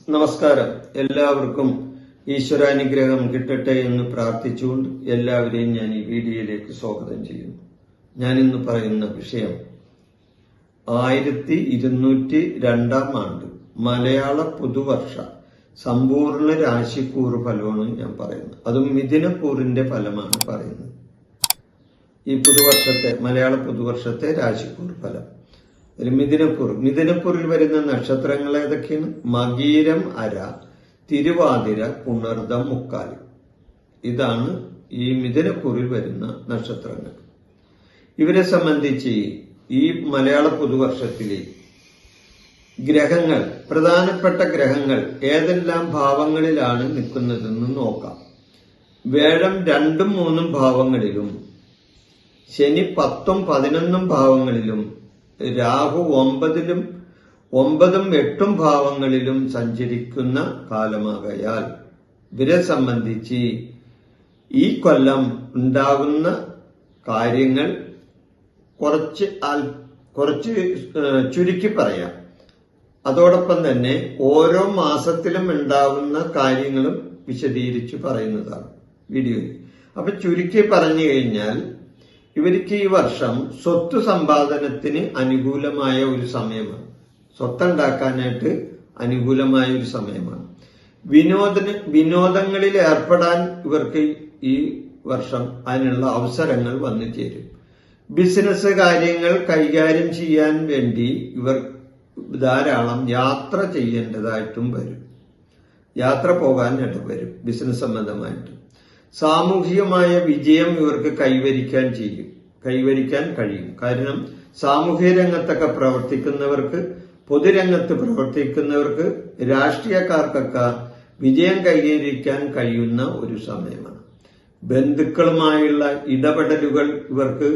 നമസ്കാരം. എല്ലാവർക്കും ഈശ്വരാനുഗ്രഹം കിട്ടട്ടെ എന്ന് പ്രാർത്ഥിച്ചുകൊണ്ട് എല്ലാവരെയും ഞാൻ ഈ വീഡിയോയിലേക്ക് സ്വാഗതം ചെയ്യുന്നു. ഞാൻ ഇന്ന് പറയുന്ന വിഷയം 1202 ആണ്ട് മലയാള പുതുവർഷ സമ്പൂർണ്ണ രാശിക്കൂറ് ഫലമാണ് ഞാൻ പറയുന്നത്. അതും മിഥുനക്കൂറിന്റെ ഫലമാണ് പറയുന്നത്. ഈ പുതുവർഷത്തെ മലയാള പുതുവർഷത്തെ രാശിക്കൂറ് ഫലം. മിഥുനക്കൂറിൽ വരുന്ന നക്ഷത്രങ്ങൾ ഏതൊക്കെയാണ്? മകീരം, അര, തിരുവാതിര, പുണർദം, മുക്കാല്. ഇതാണ് ഈ മിഥുനക്കൂറിൽ വരുന്ന നക്ഷത്രങ്ങൾ. ഇവരെ സംബന്ധിച്ച് ഈ മലയാള പുതുവർഷത്തിലെ ഗ്രഹങ്ങൾ, പ്രധാനപ്പെട്ട ഗ്രഹങ്ങൾ ഏതെല്ലാം ഭാവങ്ങളിലാണ് നിൽക്കുന്നതെന്ന് നോക്കാം. വ്യാഴം 2ഉം 3ഉം ഭാവങ്ങളിലും, ശനി 10ഉം 11ഉം ഭാവങ്ങളിലും, രാഹു 9ഉം 8ഉം ഭാവങ്ങളിലും സഞ്ചരിക്കുന്ന കാലമാകയാൽ ഇവരെ സംബന്ധിച്ച് ഈ കൊല്ലം ഉണ്ടാകുന്ന കാര്യങ്ങൾ കുറച്ച് ചുരുക്കി പറയാം. അതോടൊപ്പം തന്നെ ഓരോ മാസത്തിലും ഉണ്ടാകുന്ന കാര്യങ്ങളും വിശദീകരിച്ച് പറയുന്നതാണ് വീഡിയോയിൽ. അപ്പൊ ചുരുക്കി പറഞ്ഞു കഴിഞ്ഞാൽ ഇവർക്ക് ഈ വർഷം സ്വത്ത് സമ്പാദനത്തിന് അനുകൂലമായ ഒരു സമയമാണ്. സ്വത്തുണ്ടാക്കാനായിട്ട് അനുകൂലമായ ഒരു സമയമാണ്. വിനോദങ്ങളിൽ ഏർപ്പെടാൻ ഇവർക്ക് ഈ വർഷം അതിനുള്ള അവസരങ്ങൾ വന്നു ചേരും. ബിസിനസ് കാര്യങ്ങൾ കൈകാര്യം ചെയ്യാൻ വേണ്ടി ഇവർ ധാരാളം യാത്ര ചെയ്യേണ്ടതായിട്ടും വരും. യാത്ര പോകാൻ ഇടവരും ബിസിനസ് സംബന്ധമായിട്ട്. സാമൂഹികമായ വിജയം ഇവർക്ക് കൈവരിക്കാൻ കഴിയും. കാരണം സാമൂഹിക രംഗത്തൊക്കെ പ്രവർത്തിക്കുന്നവർക്ക്, പൊതുരംഗത്ത് പ്രവർത്തിക്കുന്നവർക്ക്, രാഷ്ട്രീയക്കാർക്കൊക്കെ വിജയം കൈവരിക്കാൻ കഴിയുന്ന ഒരു സമയമാണ്. ബന്ധുക്കളുമായുള്ള ഇടപെടലുകൾ ഇവർക്ക്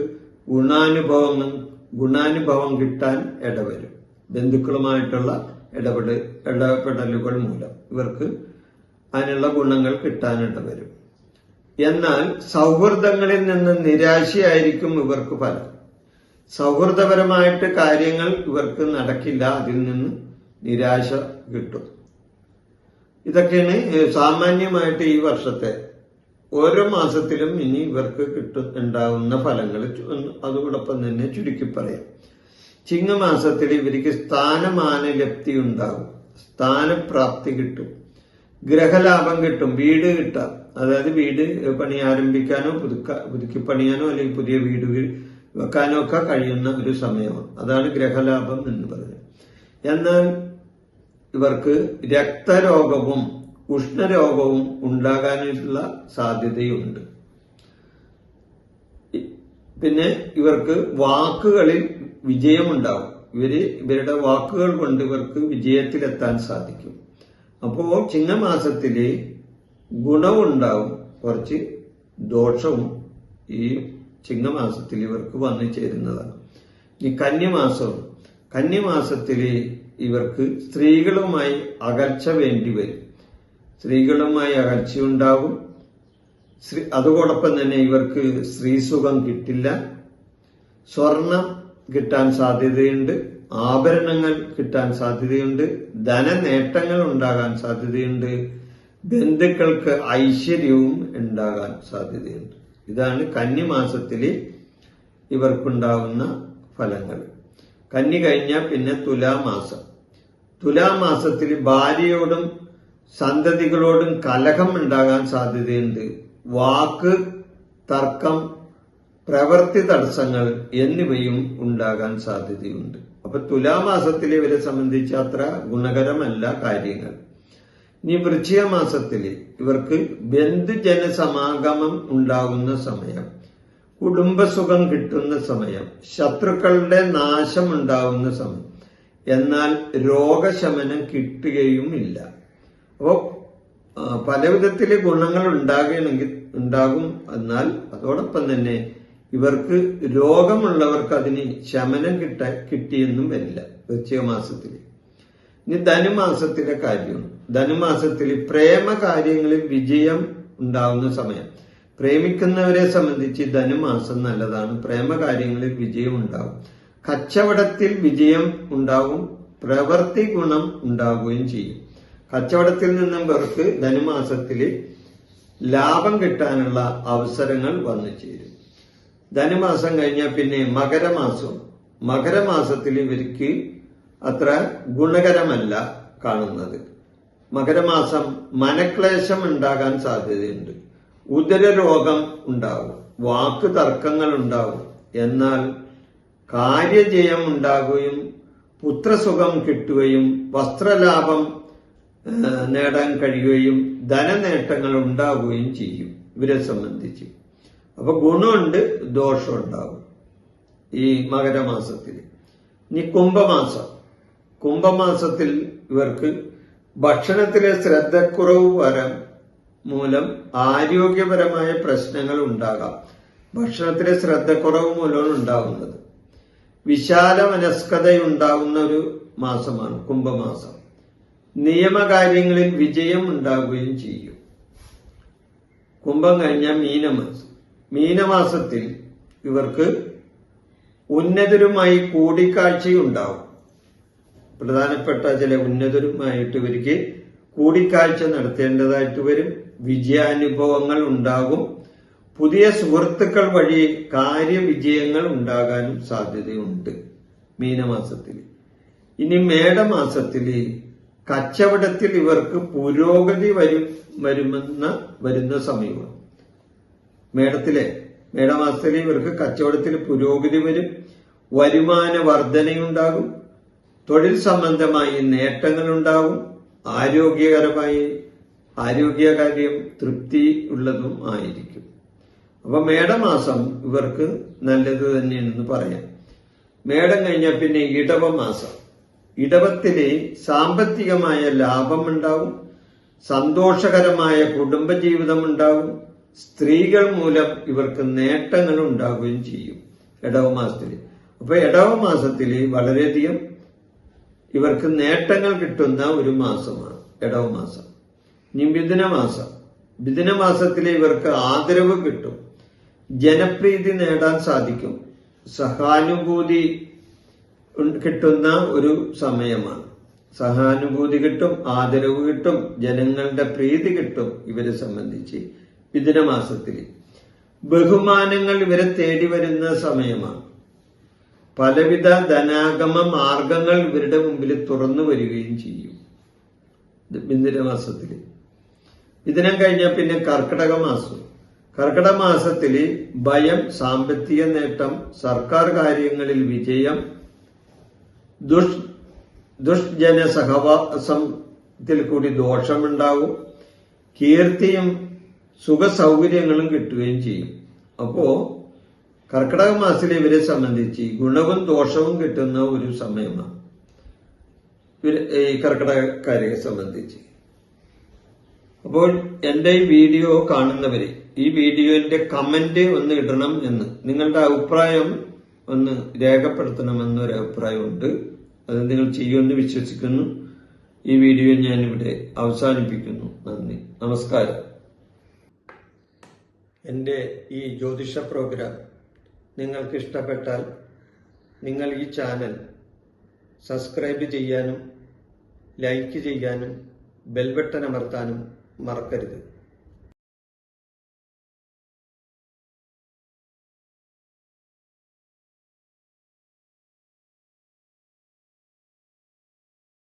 ഗുണാനുഭവം കിട്ടാൻ ഇടവരും. ബന്ധുക്കളുമായിട്ടുള്ള ഇടപെടലുകൾ മൂലം ഇവർക്ക് അതിനുള്ള ഗുണങ്ങൾ കിട്ടാനിടവരും. എന്നാൽ സൗഹൃദങ്ങളിൽ നിന്ന് നിരാശയായിരിക്കും ഇവർക്ക് ഫലം. സൗഹൃദപരമായിട്ട് കാര്യങ്ങൾ ഇവർക്ക് നടക്കില്ല, അതിൽ നിന്ന് നിരാശ കിട്ടും. ഇതൊക്കെയാണ് സാമാന്യമായിട്ട് ഈ വർഷത്തെ ഓരോ മാസത്തിലും ഇനി ഇവർക്ക് ഉണ്ടാകുന്ന ഫലങ്ങൾ. അതോടൊപ്പം തന്നെ ചുരുക്കി പറയാം. ചിങ്ങമാസത്തിൽ ഇവർക്ക് സ്ഥാനമാനലബ്ധി ഉണ്ടാകും, സ്ഥാനപ്രാപ്തി കിട്ടും, ഗ്രഹലാഭം കിട്ടും, വീട് കിട്ടാം. അതായത് വീട് പണി ആരംഭിക്കാനോ പുതുക്കി പണിയാനോ അല്ലെങ്കിൽ പുതിയ വീട് വെക്കാനോ ഒക്കെ കഴിയുന്ന ഒരു സമയമാണ്. അതാണ് ഗ്രഹലാഭം എന്ന് പറയുന്നത്. എന്നാൽ ഇവർക്ക് രക്തരോഗവും ഉഷ്ണരോഗവും ഉണ്ടാകാനുള്ള സാധ്യതയുണ്ട്. പിന്നെ ഇവർക്ക് വാക്കുകളിൽ വിജയമുണ്ടാകും. ഇവരുടെ വാക്കുകൾ കൊണ്ട് ഇവർക്ക് വിജയത്തിലെത്താൻ സാധിക്കും. അപ്പോ ചിങ്ങമാസത്തില് ഗുണവുണ്ടാവും, കുറച്ച് ദോഷവും ഈ ചിങ്ങമാസത്തിൽ ഇവർക്ക് വന്നു ചേരുന്നതാണ്. ഈ കന്നിമാസത്തില് ഇവർക്ക് സ്ത്രീകളുമായി അകൽച്ച വേണ്ടി വരും. സ്ത്രീകളുമായി അകൽച്ചയുണ്ടാകും. അതോടൊപ്പം തന്നെ ഇവർക്ക് സ്ത്രീസുഖം കിട്ടില്ല. സ്വർണം കിട്ടാൻ സാധ്യതയുണ്ട്, ആഭരണങ്ങൾ കിട്ടാൻ സാധ്യതയുണ്ട്, ധനനേട്ടങ്ങൾ ഉണ്ടാകാൻ സാധ്യതയുണ്ട്, ബന്ധുക്കൾക്ക് ഐശ്വര്യവും ഉണ്ടാകാൻ സാധ്യതയുണ്ട്. ഇതാണ് കന്നിമാസത്തില് ഇവർക്കുണ്ടാകുന്ന ഫലങ്ങൾ. കന്നി കഴിഞ്ഞാൽ പിന്നെ തുലാമാസത്തിൽ ഭാര്യയോടും സന്തതികളോടും കലഹം ഉണ്ടാകാൻ സാധ്യതയുണ്ട്. വാക്ക് തർക്കം, പ്രവൃത്തി തടസ്സങ്ങൾ എന്നിവയും ഉണ്ടാകാൻ സാധ്യതയുണ്ട്. അപ്പൊ തുലാമാസത്തിൽ ഇവരെ സംബന്ധിച്ച് അത്ര ഗുണകരമല്ല കാര്യങ്ങൾ. ഇനി വൃശ്ചിക മാസത്തില് ഇവർക്ക് ബന്ധുജനസമാഗമം ഉണ്ടാകുന്ന സമയം, കുടുംബസുഖം കിട്ടുന്ന സമയം, ശത്രുക്കളുടെ നാശം ഉണ്ടാകുന്ന സമയം. എന്നാൽ രോഗശമനം കിട്ടുകയുമില്ല. അപ്പോ പലവിധത്തില് ഗുണങ്ങൾ ഉണ്ടാകും. എന്നാൽ അതോടൊപ്പം തന്നെ ഇവർക്ക് രോഗമുള്ളവർക്ക് അതിന് ശമനം കിട്ടിയെന്നും വരില്ല വൃശ്ചിക മാസത്തിൽ. ഇനി ധനുമാസത്തിലെ കാര്യമാണ്. ധനുമാസത്തിൽ പ്രേമ കാര്യങ്ങളിൽ വിജയം ഉണ്ടാവുന്ന സമയം. പ്രേമിക്കുന്നവരെ സംബന്ധിച്ച് ധനുമാസം നല്ലതാണ്. പ്രേമ കാര്യങ്ങളിൽ വിജയം ഉണ്ടാവും. കച്ചവടത്തിൽ വിജയം ഉണ്ടാവും, പ്രവൃത്തി ഗുണം ഉണ്ടാവുകയും ചെയ്യും. കച്ചവടത്തിൽ നിന്നും ഇവർക്ക് ധനുമാസത്തിൽ ലാഭം കിട്ടാനുള്ള അവസരങ്ങൾ വന്നു ചേരും. ധനുമാസം കഴിഞ്ഞാൽ പിന്നെ മകരമാസത്തിൽ ഇവർക്ക് അത്ര ഗുണകരമല്ല കാണുന്നത്. മകരമാസം മനക്ലേശം ഉണ്ടാകാൻ സാധ്യതയുണ്ട്. ഉദരരോഗം ഉണ്ടാകും, വാക്ക് തർക്കങ്ങൾ ഉണ്ടാകും. എന്നാൽ കാര്യജയം ഉണ്ടാകുകയും പുത്രസുഖം കിട്ടുകയും വസ്ത്രലാഭം നേടാൻ കഴിയുകയും ധനനേട്ടങ്ങൾ ഉണ്ടാവുകയും ചെയ്യും ഇവരെ സംബന്ധിച്ച്. അപ്പൊ ഗുണമുണ്ട്, ദോഷം ഉണ്ടാകും ഈ മകരമാസത്തിൽ. ഇനി കുംഭമാസത്തിൽ ഇവർക്ക് ഭക്ഷണത്തിലെ ശ്രദ്ധക്കുറവ് മൂലം ആരോഗ്യപരമായ പ്രശ്നങ്ങൾ ഉണ്ടാകാം. ഭക്ഷണത്തിലെ ശ്രദ്ധക്കുറവ് മൂലമാണ് ഉണ്ടാകുന്നത്. വിശാല മനസ്കതയുണ്ടാകുന്ന ഒരു മാസമാണ് കുംഭമാസം. നിയമകാര്യങ്ങളിൽ വിജയം ഉണ്ടാകുകയും ചെയ്യും. കുംഭം കഴിഞ്ഞാൽ മീനമാസത്തിൽ ഇവർക്ക് ഉന്നതരുമായി കൂടിക്കാഴ്ചയുണ്ടാവും. പ്രധാനപ്പെട്ട ചില ഉന്നതരുമായിട്ട് ഇവർക്ക് കൂടിക്കാഴ്ച നടത്തേണ്ടതായിട്ട് വരും. വിജയാനുഭവങ്ങൾ ഉണ്ടാകും. പുതിയ സുഹൃത്തുക്കൾ വഴി കാര്യവിജയങ്ങൾ ഉണ്ടാകാനും സാധ്യതയുണ്ട് മീനമാസത്തിൽ. ഇനി മേടമാസത്തിൽ കച്ചവടത്തിൽ ഇവർക്ക് പുരോഗതി വരുന്ന സമയമാണ്. മേടമാസത്തിൽ ഇവർക്ക് കച്ചവടത്തിൽ പുരോഗതി വരും. വരുമാന വർധനയുണ്ടാകും. തൊഴിൽ സംബന്ധമായി നേട്ടങ്ങൾ ഉണ്ടാകും. ആരോഗ്യകാര്യം തൃപ്തി ഉള്ളതും ആയിരിക്കും. അപ്പൊ മേടമാസം ഇവർക്ക് നല്ലത് തന്നെയാണെന്ന് പറയാം. മേടം കഴിഞ്ഞാൽ പിന്നെ ഇടവത്തില് സാമ്പത്തികമായ ലാഭമുണ്ടാവും. സന്തോഷകരമായ കുടുംബജീവിതം ഉണ്ടാവും. സ്ത്രീകൾ മൂലം ഇവർക്ക് നേട്ടങ്ങൾ ഉണ്ടാവുകയും ചെയ്യും ഇടവമാസത്തില്. അപ്പൊ ഇടവമാസത്തില് വളരെയധികം ഇവർക്ക് നേട്ടങ്ങൾ കിട്ടുന്ന ഒരു മാസമാണ് ഇടവമാസം. ഇനി മിഥുനമാസത്തില് ഇവർക്ക് ആദരവ് കിട്ടും. ജനപ്രീതി നേടാൻ സാധിക്കും. സഹാനുഭൂതി കിട്ടുന്ന ഒരു സമയമാണ്. സഹാനുഭൂതി കിട്ടും, ആദരവ് കിട്ടും, ജനങ്ങളുടെ പ്രീതി കിട്ടും ഇവരെ സംബന്ധിച്ച് മിഥുനമാസത്തിൽ. ബഹുമാനങ്ങൾ ഇവരെ തേടി വരുന്ന സമയമാണ്. പലവിധ ധനാഗമ മാർഗങ്ങൾ ഇവരുടെ മുമ്പിൽ തുറന്നു വരികയും ചെയ്യും മിഥുനമാസത്തിൽ. മിഥുനം കഴിഞ്ഞാൽ പിന്നെ കർക്കിടക മാസത്തിൽ ഭയം, സാമ്പത്തിക നേട്ടം, സർക്കാർ കാര്യങ്ങളിൽ വിജയം, ദുഷ്ജന സഹവാസത്തിൽ കൂടി ദോഷമുണ്ടാകും. കീർത്തിയും സുഖസൗകര്യങ്ങളും കിട്ടുകയും ചെയ്യും. അപ്പോ കർക്കിടക മാസത്തിൽ ഇവരെ സംബന്ധിച്ച് ഗുണവും ദോഷവും കിട്ടുന്ന ഒരു സമയമാണ് ഈ കർക്കിടകക്കാരെ സംബന്ധിച്ച്. അപ്പോൾ എന്റെ ഈ വീഡിയോ കാണുന്നവരെ ഈ വീഡിയോന്റെ കമന്റ് ഒന്ന് ഇടണം എന്ന്, നിങ്ങളുടെ അഭിപ്രായം ഒന്ന് രേഖപ്പെടുത്തണമെന്നൊരു അഭിപ്രായമുണ്ട്. അത് നിങ്ങൾ ചെയ്യുമെന്ന് വിശ്വസിക്കുന്നു. ഈ വീഡിയോ ഞാനിവിടെ അവസാനിപ്പിക്കുന്നു. നന്ദി, നമസ്കാരം. എൻ്റെ ഈ ജ്യോതിഷ പ്രോഗ്രാം നിങ്ങൾക്ക് ഇഷ്ടപ്പെട്ടാൽ നിങ്ങൾ ഈ ചാനൽ സബ്സ്ക്രൈബ് ചെയ്യാനും ലൈക്ക് ചെയ്യാനും ബെൽ ബട്ടൺ അമർത്താനും മറക്കരുത്.